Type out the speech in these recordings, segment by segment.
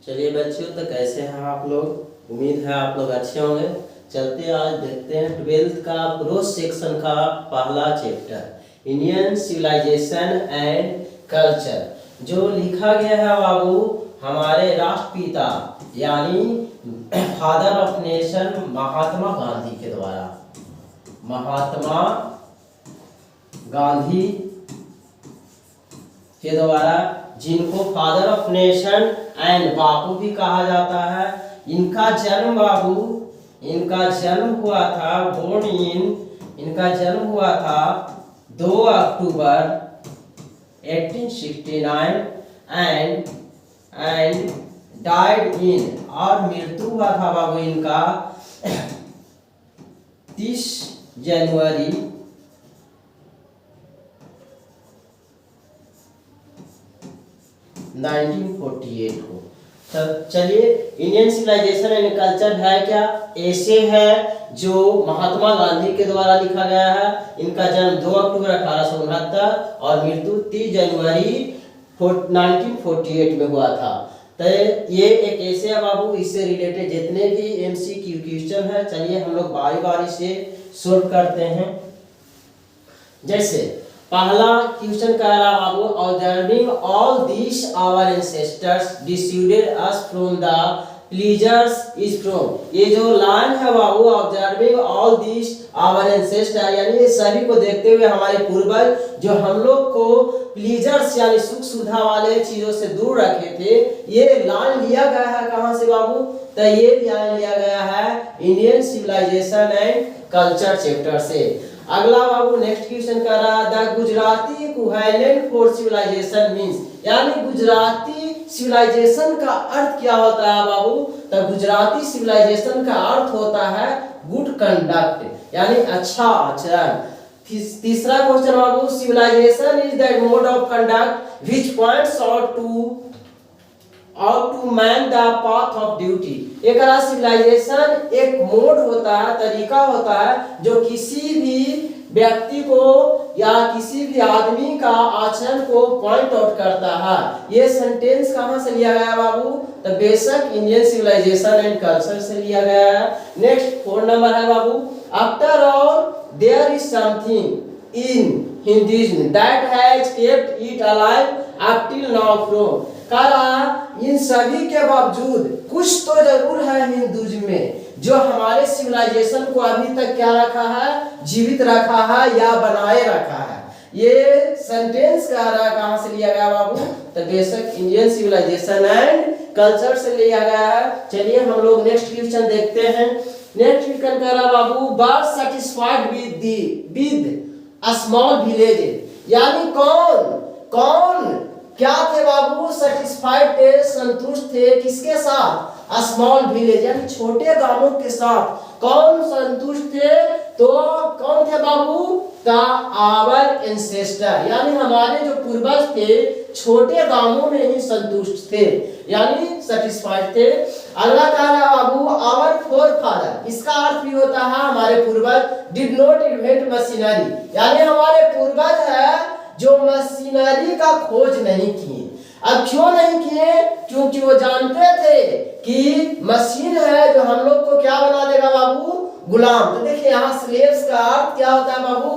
चलिए बच्चों, तो कैसे हैं आप लोग? उम्मीद है आप लोग अच्छे होंगे। चलते आज देखते हैं 12th का प्रोस सेक्शन का पहला chapter Indian civilization and culture, जो लिखा गया है बाबू हमारे राष्ट्रपिता यानी father of nation Mahatma Gandhi के द्वारा। महात्मा गांधी के द्वारा, जिनको father of nation and Bapu भी कहा जाता है। इनका जन्म बाबू, इनका जन्म हुआ था इनका जन्म हुआ था 2 अक्टूबर 1869 एंड डाइड इन, और मृत्यु हुआ था बाबू इनका 30 जनवरी 1948 को। तो चलिए, इंडियन सिविलाइजेशन एंड कल्चर है क्या? ऐसे है जो महात्मा गांधी के द्वारा लिखा गया है। इनका जन्म 2 अक्टूबर 1869 और मृत्यु 30 जनवरी 1948 में हुआ था। तो ये एक ऐसे है बाबू, इससे रिलेटेड जितने भी एमसीक्यू क्वेश्चन है, चलिए हम लोग बारी बारी से सोल्व करते हैं। जैसे पहला क्वेश्चन कह रहा बाबू, observing all this our ancestors decided us from the pleasures is from. ये जो लाइन है बाबू, observing all this our ancestor, यानी ये सभी को देखते हुए हमारे पूर्वज जो हम लोग को प्लीजर्स यानी सुख सुविधा वाले चीजों से दूर रखे थे, ये लाइन लिया गया है कहां से बाबू? तो ये लाइन लिया गया है Indian civilization and culture chapter से। अगला बाबू नेक्स्ट क्वेश्चन कर रहा, the Gujarati equivalent for civilization means, यानी गुजराती सिविलाइजेशन का अर्थ क्या होता है बाबू? तो गुजराती सिविलाइजेशन का अर्थ होता है गुड कंडक्ट, यानी अच्छा आचरण। तीसरा क्वेश्चन बाबू, civilization is that mode of conduct which points out to man the path of duty. एक सिविलाइजेशन एक मोड होता है, तरीका होता है जो किसी भी व्यक्ति को या किसी भी आदमी का आचरण को पॉइंट आउट करता है। ये सेंटेंस कहां से लिया गया बाबू? तो बेशक इंडियन सिविलाइजेशन एंड कल्चर से लिया गया है। नेक्स्ट 4 नंबर है बाबू, after all there is something in Hinduism that has kept it alive up till now from. इन सभी के बावजूद कुछ तो जरूर है हिंदुइज्म में जो हमारे सिविलाइजेशन को अभी तक क्या रखा है? जीवित रखा है या बनाए रखा है। ये सेंटेंस कह रहा है कहां से लिया गया बाबू? तो बेशक इंडियन सिविलाइजेशन एंड कल्चर से लिया गया है। चलिए हम लोग नेक्स्ट क्वेश्चन देखते हैं। नेक्स्ट क्वेश्चन कह रहा बाबू, bird satisfied with a small village, यानी कौन क्या थे बाबू? सेटिस्फाइड थे, संतुष्ट थे किसके साथ? अ स्मॉल विलेज, यानी छोटे गांवों के साथ कौन संतुष्ट थे? तो कौन थे बाबू? द आवर एंसेस्टर, यानी हमारे जो पूर्वज थे छोटे गांवों में ही संतुष्ट थे, यानी सेटिस्फाइड थे। अगला कह रहा बाबू, आवर फोरफादर, इसका अर्थ भी होता है हमारे पूर्वज डिड नॉट इन्वेंट मशीनरी, यानी हमारे पूर्वज है जो मशीनरी का खोज नहीं किए। अब क्यों नहीं किए? क्योंकि वो जानते थे कि मशीन है जो हम लोग को क्या बना देगा बाबू? गुलाम। तो देखिए यहाँ स्लेव्स का अर्थ क्या होता है बाबू?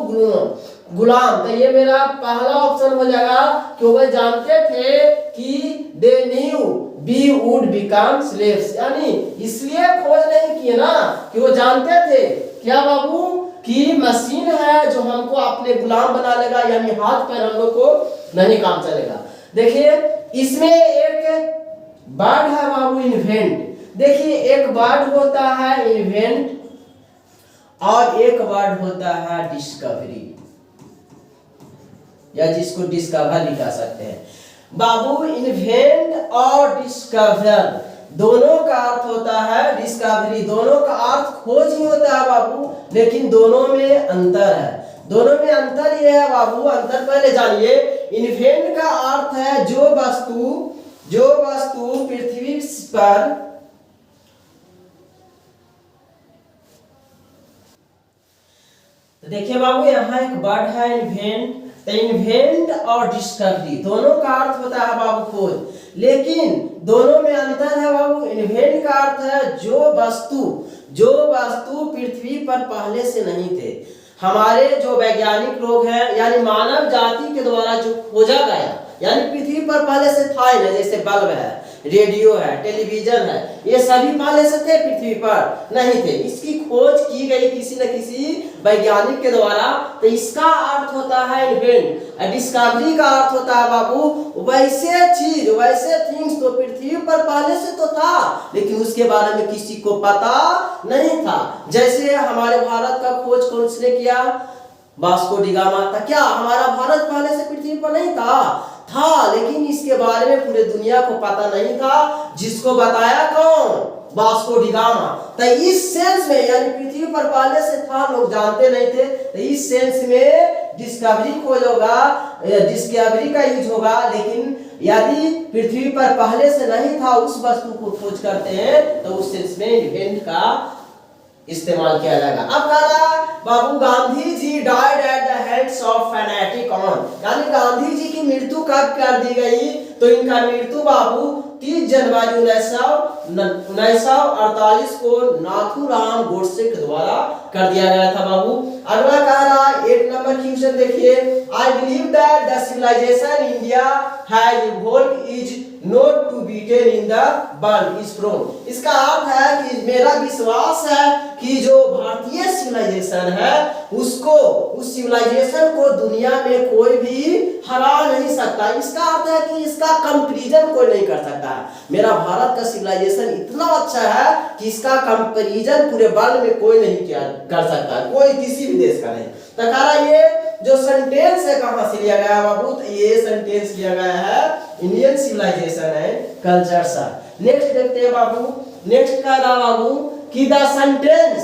गुलाम। तो ये मेरा पहला ऑप्शन हो जाएगा कि वो जानते थे कि they knew we would become slaves, यानी इसलिए खोज नहीं किए ना कि वो जानते थे क्या बाबू कि मशीन है जो हमको अपने गुलाम बना लेगा, यानी हाथ पैर हम लोग को नहीं काम चलेगा। देखिए इसमें एक वर्ड है बाबू इन्वेंट। देखिए एक वर्ड होता है इन्वेंट और एक वर्ड होता है डिस्कवरी, या जिसको डिस्कवर भी कह सकते हैं बाबू। इन्वेंट और डिस्कवर दोनों का अर्थ होता है डिस्कवरी, दोनों का अर्थ खोज ही होता है बाबू, लेकिन दोनों में अंतर है। दोनों में अंतर ये है बाबू, अंतर पहले जानिए। इन्वेंट का अर्थ है जो वस्तु पृथ्वी पर देखिए बाबू, यहाँ एक वर्ड है इन्वेंट। तो इन्वेंट और डिस्कवरी दोनों का अर्थ होता है बाबू खोज, लेकिन दोनों में अंतर है है जो वस्तु पृथ्वी पर पहले से नहीं थे। हमारे जो वैज्ञानिक लोग हैं यानी मानव जाति के द्वारा जो खोजा गया, यानी पृथ्वी पर पहले से था ही ना, जैसे बल्ब है, रेडियो है, टेलीविजन है, ये सभी पहले से थे पृथ्वी पर नहीं थे। इसकी खोज की गई किसी न किसी वैज्ञानिक के द्वारा। तो इसका अर्थ होता है इन्वेंट, डिस्कवरी का अर्थ होता है बाबू वैसे चीज, वैसे थिंग्स तो पृथ्वी पर पहले से तो था लेकिन उसके बारे में किसी को पता नहीं था। जैसे हमारे भारत का खोज किसने किया? Vasco D gamma. था क्या हमारा भारत पहले से पृथ्वी पर नहीं था? लेकिन इसके बारे में पूरे दुनिया को पता नहीं था, जिसको बताया कौन? Vasco D gamma. तो इस सेंस में यानी पृथ्वी पर पहले से था, लोग जानते नहीं थे, तो इस सेंस में डिस्कवरी खोज होगा, डिस्कवरी का यूज होगा। लेकिन यदि पृथ्वी पर पहले से नहीं था उस वस्तु को खोज करते हैं तो उस सेंस में इवेंट का इस्तेमाल किया जाएगा। अब कह रहा बाबू Gandhi ji died at the hands of fanatic on, यानी गांधी जी की मृत्यु कब कर दी गई? तो इनका मृत्यु बाबू 30 जनवरी 1948 को नाथूराम गोडसे के द्वारा कर दिया गया था बाबू। अगला कह रहा 8 नंबर क्वेश्चन देखिए, I believe that the civilization India has evolved is not to beaten in the world is from. इसका अर्थ है कि मेरा विश्वास है कि जो भारतीय सिविलाइजेशन है उसको, उस सिविलाइजेशन को दुनिया में कोई भी हरा नहीं सकता। इसका अर्थ है कि इसका कंपैरिजन कोई नहीं कर सकता। मेरा भारत का सिविलाइजेशन इतना अच्छा है कि इसका कंपैरिजन पूरे वर्ल्ड में कोई नहीं किया कर सकता, कोई किसी भी देश का नहीं। तो कह रहा ये जो सेंटेंस है कहां से लिया गया है बाबू? तो ये सेंटेंस लिया गया है इंडियन सिविलाइजेशन है कल्चर सा। नेक्स्ट देखते हैं बाबू। नेक्स्ट कह रहा बाबू कि the sentence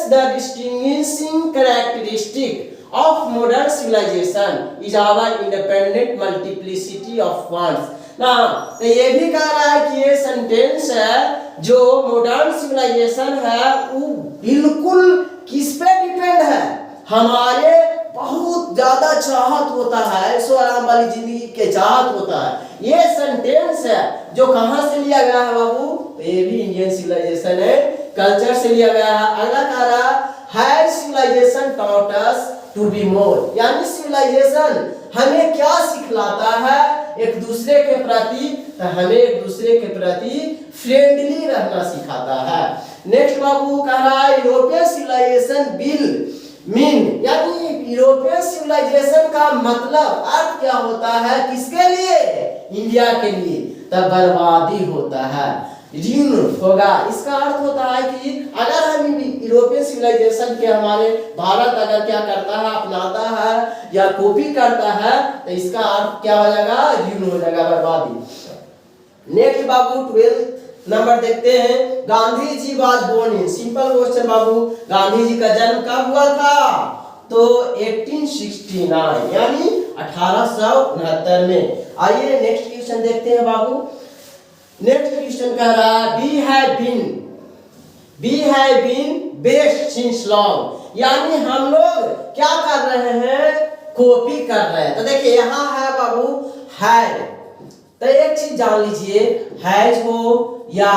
the distinguishing characteristic of modern civilization is our independent multiplicity of fonts. ना तो ये भी कह रहा है कि ये सेंटेंस है जो मॉडर्न सिविलाइजेशन है वो बिल्कुल किस पे डिपेंड है? हमारे बहुत ज्यादा चाहत होता है, ऐशो आराम वाली जिंदगी के चाहत होता है। ये सेंटेंस है जो कहां से लिया गया है बाबू? ये भी इंडियन सिविलाइजेशन है कल्चर से लिया गया है। अगला कह रहा है civilization taught us to be more, यानी सिविलाइजेशन हमें क्या सिखलाता है एक दूसरे के प्रति? तो हमें एक दूसरे के प्रति फ्रेंडली रहना सिखाता है। नेक्स्ट बाबू कह रहा है यूरोपियन सिविलाइजेशन विल मीन, यानी यूरोपियन सिविलाइजेशन का मतलब अर्थ क्या होता है किसके लिए? इंडिया के लिए। तब बर्बादी होता है, ऋण होगा। इसका अर्थ होता है कि अगर हम यूरोपियन सिविलाइजेशन के हमारे भारत अगर क्या करता है, अपनाता है या कॉपी करता है तो इसका अर्थ क्या हो जाएगा? ऋण हो जाएगा, बर्बादी। नेक्स्ट बाबू 12 नंबर देखते हैं। Gandhi ji was born in, simple question बाबू, गांधी जी का जन्म कब हुआ था? तो 1869 यानी 1869 में। आइए नेक्स्ट क्वेश्चन देखते हैं बाबू। नेक्स्ट क्वेश्चन कह रहा है we have been best since long, यानी हम लोग क्या कर रहे हैं? कॉपी कर रहे हैं। तो देखिए यहाँ है बाबू हैड, तो एक चीज जान लीजिए, हैज हो या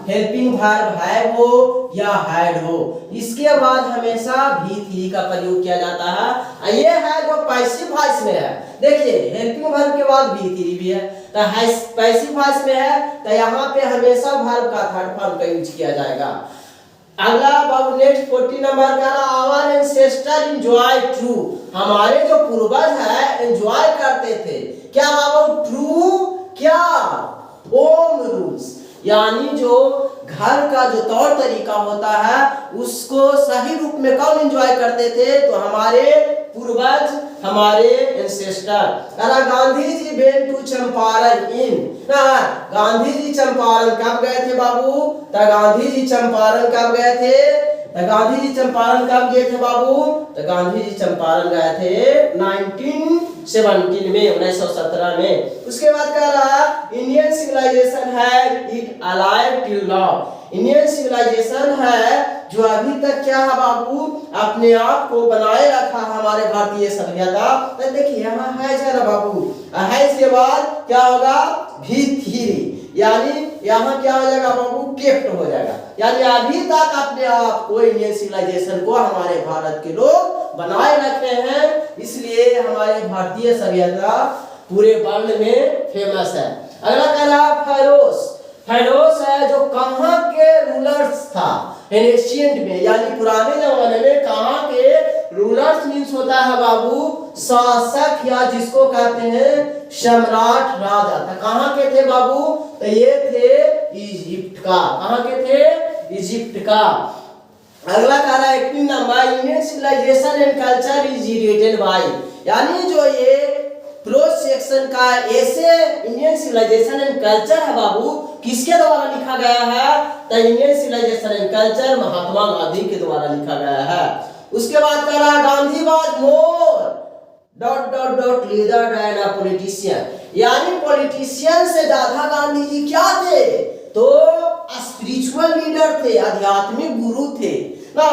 हेल्पिंग वर्ब हैव हो या हैड हो, इसके बाद हमेशा भी थी का प्रयोग किया जाता है। ये है जो पैसिव वॉइस में है। देखिए हेल्पिंग वर्ब के बाद भी थी भी है, तो पैसिव वॉइस में है तो यहाँ पे हमेशा वर्ब का थर्ड फॉर्म का यूज किया जाएगा। अगला बाबू नेक्स्ट 40 नंबर का आवर एंसेस्टर एंजॉय ट्रू, हमारे जो पूर्वज है एंजॉय करते थे क्या बाबू? ट्रू क्या? होम रूल्स, यानी जो घर का जो तौर तरीका होता है उसको सही रूप में कौन एंजॉय करते थे? तो हमारे पूर्वज, हमारे एंसेस्टर। अरे गांधी जी वेंट टू चंपारण इन, गांधी जी चंपारण कब गए थे बाबू? तो गांधी जी चंपारण कब गए थे? तो गांधी जी चंपारण कब गए थे बाबू? तो गांधी जी चंपारण गए थे 1917 में, 1917 में। उसके बाद कह रहा इंडियन सिविलाइजेशन है it alive till now, Indian civilization है जो अभी तक क्या है बाबू? अपने आप को बनाए रखा हमारे भारतीय सभ्यता। तो देखिए यहाँ है ना बाबू, है इसके बाद क्या होगा? भी थी, यानी यहाँ क्या हो जाएगा बाबू, केप्ट हो जाएगा। यानी अभी तक अपने आप को इंडियन सिविलाइजेशन को हमारे भारत के लोग बनाए रखे हैं, इसलिए हमारी भारतीय सभ्यता पूरे वर्ल्ड में फेमस है। अगला कह रहा फेरोस। फेरोस है जो कहाँ के रूलर्स था एशियंट में, यानी पुराने जमाने में कहाँ के रूलर्स मीन्स होता है बाबू शासक, या जिसको कहते हैं सम्राट राजा था। कहाँ के थे बाबू, तो ये थे इजिप्ट का। कहाँ के थे, इजिप्ट का। अगला कह रहा है 18 number, Indian civilization and culture is written by, यानी जो ये क्लोज सेक्शन का ऐसे इंडियन सिविलाइजेशन एंड कल्चर है बाबू, किसके द्वारा लिखा गया है, तो इंडियन सिविलाइजेशन एंड कल्चर महात्मा गांधी के द्वारा लिखा गया है। उसके बाद कह रहा Gandhi was more dot dot dot leader and a politician, यानी पॉलिटिशियन से ज्यादा गांधी जी क्या थे, तो स्पिरिचुअल लीडर थे, आध्यात्मिक गुरु थे ना।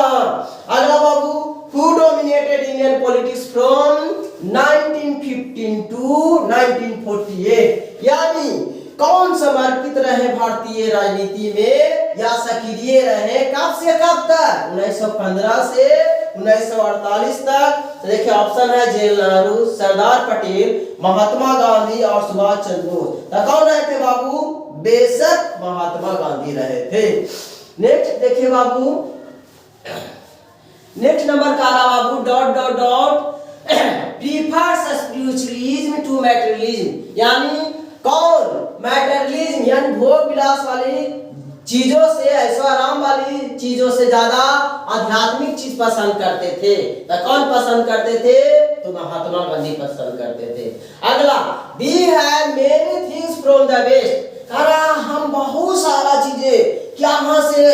अगला बाबू, who dominated Indian politics from 1915 to 1948, यानी कौन समर्पित रहे भारतीय राजनीति में या सक्रिय रहे कब से कब तक, 1915 से 1948 तक। तो देखिए ऑप्शन है जवाहरलाल नेहरू, सरदार पटेल, महात्मा गांधी और सुभाष चंद्र बोस। तो कौन रहे थे बाबू, बेशक महात्मा गांधी रहे थे। नेक्स्ट देखिए बाबू, नेक्स्ट नंबर का रहा बाबू dot dot dot prefers spiritualism to materialism, यानी कौन मैटेरियलिज्म यानी भोग विलास वाली चीजों से, ऐश्वर्य वाली चीजों से ज्यादा आध्यात्मिक चीज पसंद करते थे। तो कौन पसंद करते थे, तो महात्मा गांधी पसंद करते थे। अगला, we have many things from the west, हम बहुत सारा चीजें यहाँ से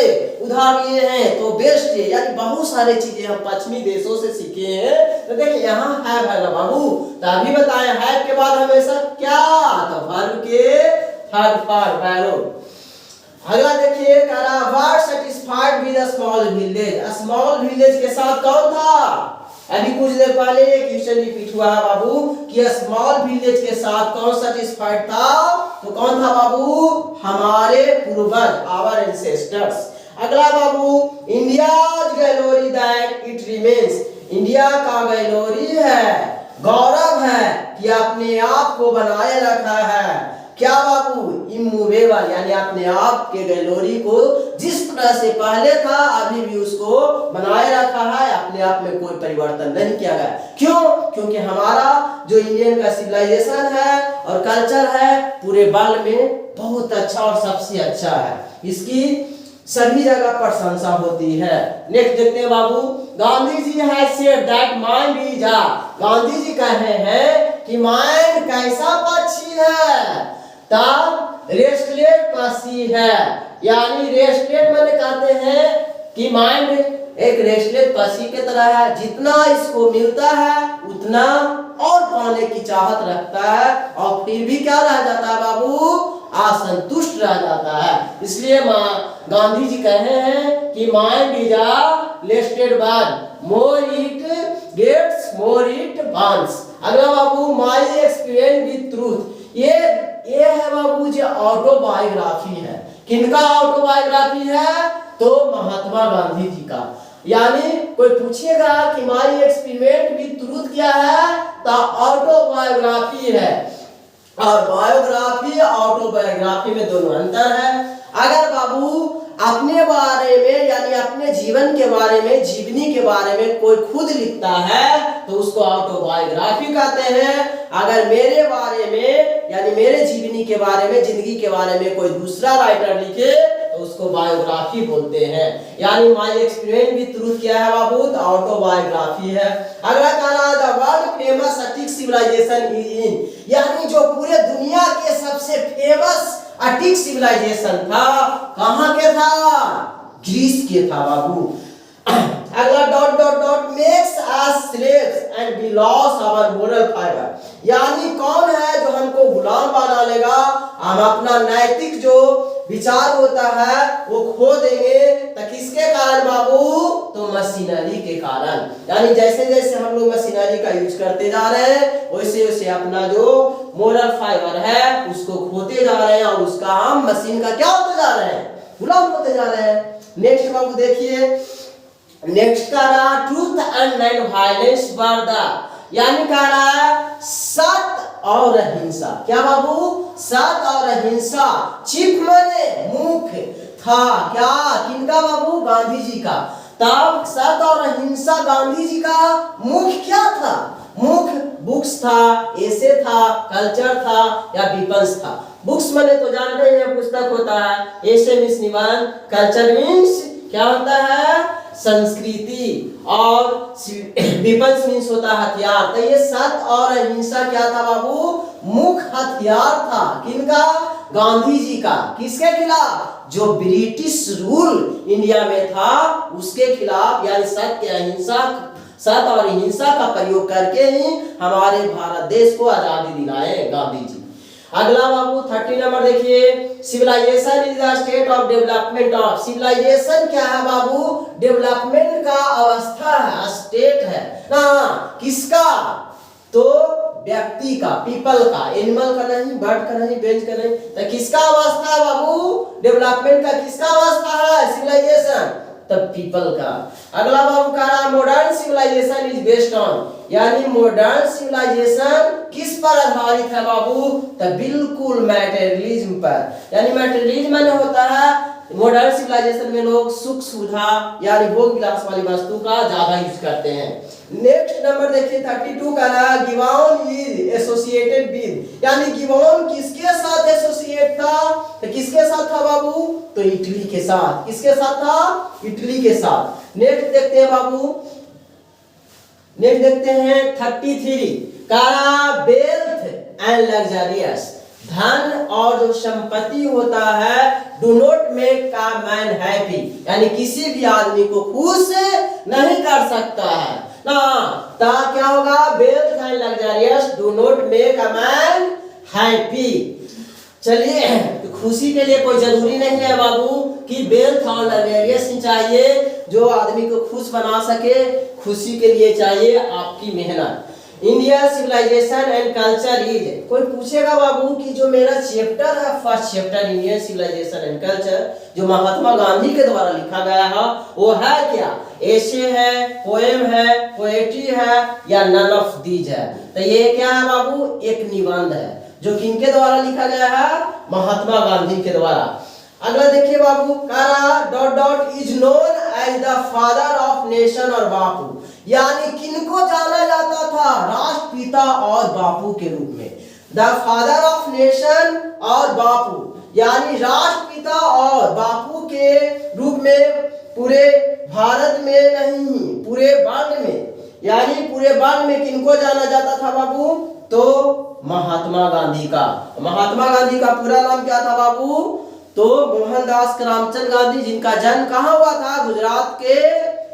उधार लिए हैं, तो बेस्ट है, यानी बहुत सारे चीजें हम पश्चिमी देशों से सीखे हैं। तो देखिए यहाँ है ना बाबू, तो अभी बताया है के बाद हमेशा क्या, तो वर्ब के थर्ड फॉर्म वैल्यू। अगला देखिए कह रहा what satisfied with a small village, small village के साथ कौन था, अभी कुछ देर पहले क्वेश्चन रिपीट हुआ है बाबू कि स्मॉल विलेज के साथ कौन सेटिस्फाइड था, तो कौन था बाबू, हमारे पूर्वज, आवर एंसेस्टर्स। अगला बाबू, India's glory that it remains, India का ग्लोरी है, गौरव है कि अपने आप को बनाए रखा है, क्या बाबू, इमूवेबल, यानी अपने आप के ग्लोरी को जिस तरह से पहले था अभी भी उसको बनाए रखा है, अपने आप में कोई परिवर्तन नहीं किया गया। क्यों, क्योंकि हमारा जो इंडियन का सिविलाइजेशन है और कल्चर है पूरे वर्ल्ड में बहुत अच्छा और सबसे अच्छा है, इसकी सभी जगह प्रशंसा होती है। नेक्स्ट देखते हैं बाबू, Gandhi ji has said that mind is a, Gandhi ji कहे हैं कि माइंड कैसा पक्षी है, तब रेस्टलेस पक्षी है, यानी रेस्टलेस माने कहते हैं कि माइंड एक रेस्टलेस पक्षी के तरह है, जितना इसको मिलता है उतना और पाने की चाहत रखता है और फिर भी क्या रह जाता है बाबू, असंतुष्ट रह जाता है। इसलिए गांधी जी कहे हैं कि mind is a rested bird, more it gets more it burns. अगला बाबू, माय एक्सपीरियंस विद ट्रूथ, ये है बाबू जो ऑटोबायोग्राफी है, किनका ऑटोबायोग्राफी है, तो महात्मा गांधी जी का। यानी कोई पूछेगा कि माय एक्सपेरिमेंट विद ट्रूथ क्या है, तो ऑटोबायोग्राफी है, और बायोग्राफी ऑटोबायोग्राफी में दोनों अंतर है। अगर बाबू अपने बारे में यानी अपने जीवन के बारे में, जीवनी के बारे में कोई खुद लिखता है तो उसको ऑटोबायोग्राफी कहते हैं। अगर मेरे बारे में यानी मेरे जीवनी के बारे में, जिंदगी के बारे में कोई दूसरा राइटर लिखे तो उसको बायोग्राफी बोलते हैं। यानी माय एक्सपीरियंस विद ट्रूथ क्या है बाबू, तो ऑटोबायोग्राफी है। अगला कहना the world famous Attic civilization is in, यानी जो पूरे दुनिया के सबसे फेमस अटिक सिविलाइजेशन था, कहाँ के था, ग्रीस के था बाबू। अगला dot dot dot makes us slaves and we lose our moral fibre, यानी कौन है जो हमको गुलाम बना लेगा, हम अपना नैतिक जो विचार होता है वो खो देंगे। तो किसके कारण बाबू, तो मशीनरी के कारण। यानी जैसे जैसे हम लोग मशीनरी का यूज करते जा रहे हैं वैसे वैसे अपना जो मोरल फाइबर है उसको खोते जा रहे हैं और उसका हम मशीन का क्या होते जा रहे हैं, गुलाम होते जा रहे हैं। नेक्स्ट बाबू देखिए, नेक्स्ट कह रहा truth and non violence were the, यानी कह रहा है सत्य और अहिंसा। क्या बाबू, सत्य और अहिंसा चीफ माने मुख्य था, क्या किनका बाबू, गांधी जी का। तब सत्य और अहिंसा गांधी जी का मुख्य क्या था, मुख्य बुक्स था, ऐसे था, कल्चर था या पीपल्स था। बुक्स माने तो जानते हैं पुस्तक होता है, ऐसे मीन्स निबंध, कल्चर मीन्स क्या होता है संस्कृति, और पीपल्स मीन्स होता है हथियार। तो ये सत्य और अहिंसा क्या था बाबू, मुख्य हथियार था किनका, गांधी जी का। किसके खिलाफ, जो ब्रिटिश रूल इंडिया में था उसके खिलाफ, यानी सत्य अहिंसा, सत्य और अहिंसा का प्रयोग करके ही हमारे भारत देश को आजादी दिलाए गांधी जी। अगला बाबू 30 नंबर देखिए, civilization is the state of development of. Civilization क्या है बाबू, डेवलपमेंट का अवस्था है, स्टेट है ना, किसका, तो व्यक्ति का, पीपल का, एनिमल का नहीं, बर्ड का नहीं, बेंच का नहीं, तो किसका अवस्था है बाबू, डेवलपमेंट का किसका अवस्था है, सिविलाइजेशन, तब पीपल का। अगला बाबू कह रहा modern civilization is based on, यानी मॉडर्न सिविलाइजेशन किस पर आधारित है बाबू, तब बिल्कुल मैटेरियलिज्म पर। यानी मैटेरियलिज्म माने होता है मॉडर्न सिविलाइजेशन में लोग सुख सुविधा यानी भोग विलास वाली वस्तु का ज्यादा यूज करते हैं। नेक्स्ट नंबर देखिए 32 का ना गिबॉन इज एसोसिएटेड विद, यानी गिबॉन किसके साथ एसोसिएट था, तो किसके साथ था बाबू, तो इटली के साथ। किसके साथ था, इटली के साथ। नेक्स्ट देखते हैं बाबू, नेक्स्ट देखते हैं 33 कारा वेल्थ एंड लग्जरियस, धन और जो संपत्ति होता है do not make a man happy, यानी किसी भी आदमी को खुश नहीं कर सकता है ना। ता क्या होगा, wealth and luxurious do not make a man happy. चलिए, तो खुशी के लिए कोई जरूरी नहीं है बाबू कि वेल्थ और लग्जरियस ही चाहिए जो आदमी को खुश बना सके, खुशी के लिए चाहिए आपकी मेहनत। India civilization and culture is, कोई पूछेगा बाबू कि जो मेरा चैप्टर है first chapter Indian civilization and culture जो महात्मा गांधी के द्वारा लिखा गया है वो है क्या, ऐसे है, पोएम है, पोएट्री है या नन ऑफ दीज है। तो ये क्या है बाबू, एक निबंध है जो किनके द्वारा लिखा गया है, महात्मा गांधी के द्वारा। अगला देखिए बाबू, कारा dot dot is known as the father of nation और बापू, यानी किनको जाना जाता था, राष्ट्रपिता और बापू के रूप में। द फादर ऑफ नेशन और बापू, यानी राष्ट्रपिता और बापू के रूप में पूरे भारत में नहीं पूरे वर्ल्ड में, यानी पूरे वर्ल्ड में किनको जाना जाता था बाबू, तो महात्मा गांधी का। महात्मा गांधी का पूरा नाम क्या था बाबू, तो मोहनदास करमचंद गांधी, जिनका जन्म कहाँ हुआ था, गुजरात के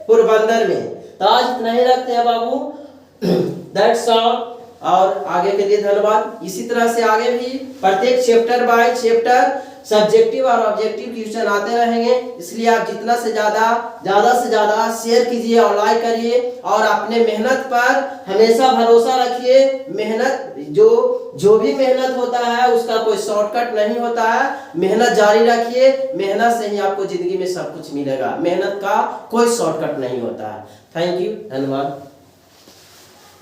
पोरबंदर में। तो आज इतना ही रखते हैं बाबू, दैट्स ऑल। और आगे के लिए धन्यवाद। इसी तरह से आगे भी प्रत्येक चैप्टर बाय चैप्टर सब्जेक्टिव और ऑब्जेक्टिव क्वेश्चन आते रहेंगे, इसलिए आप जितना से ज्यादा शेयर कीजिए और लाइक करिए और अपने मेहनत पर हमेशा भरोसा रखिए। मेहनत जो भी मेहनत होता है उसका कोई शॉर्टकट नहीं होता है, मेहनत जारी रखिए, मेहनत से ही आपको जिंदगी में सब कुछ मिलेगा, मेहनत का कोई शॉर्टकट नहीं होता है। थैंक यू, धन्यवाद।